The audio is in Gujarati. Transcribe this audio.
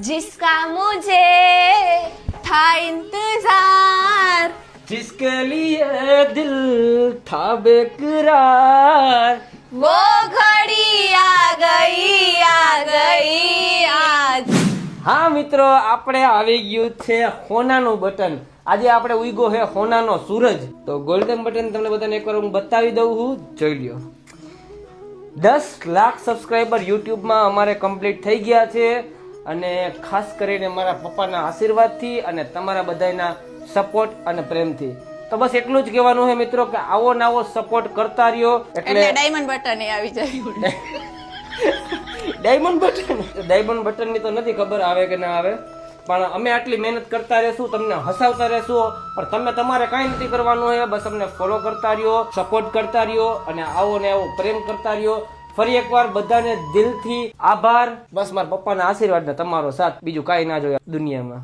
जिसका मुझे था इंतजार, जिसके लिए दिल था बेकरार, वो घड़ी आ गई आज. હા મિત્રો, આપણે આવી ગયું છે હોનાનું બટન. આજે આપણે ઉઈગો હે હોનાનો સૂરજ. તો ગોલ્ડન બટન તમને બધાને એકવાર હું બતાવી દઉં છું, જોઈ લ્યો. 10 લાખ સબસ્ક્રાઇબર યુટ્યુબમાં અમારે કમ્પ્લીટ થઈ ગયા છે, અને ખાસ કરીને મારા પપ્પાના આશીર્વાદથી અને તમારા બધાના સપોર્ટ અને પ્રેમથી. તો બસ એટલું જ કહેવાનું છે મિત્રો કે આવો ને આવો સપોર્ટ કરતા રહ્યો. એટલે ડાયમંડ બટન આવી જાય. ડાયમંડ બટન ની તો નથી ખબર આવે કે ના આવે, પણ અમે આટલી મહેનત કરતા રહેશું, તમને હસાવતા રહેશું. પણ તમે તમારે કાંઈ નથી કરવાનું હોય, બસ અમને ફોલો કરતા રહ્યો, સપોર્ટ કરતા રહ્યો, અને આવો ને આવો પ્રેમ કરતા રહ્યો. ફરી એકવાર બધાને દિલથી આભાર. બસ મારા પપ્પાના આશીર્વાદ ને તમારો સાથ, બીજું કાંઈ ના જોઈએ દુનિયામાં.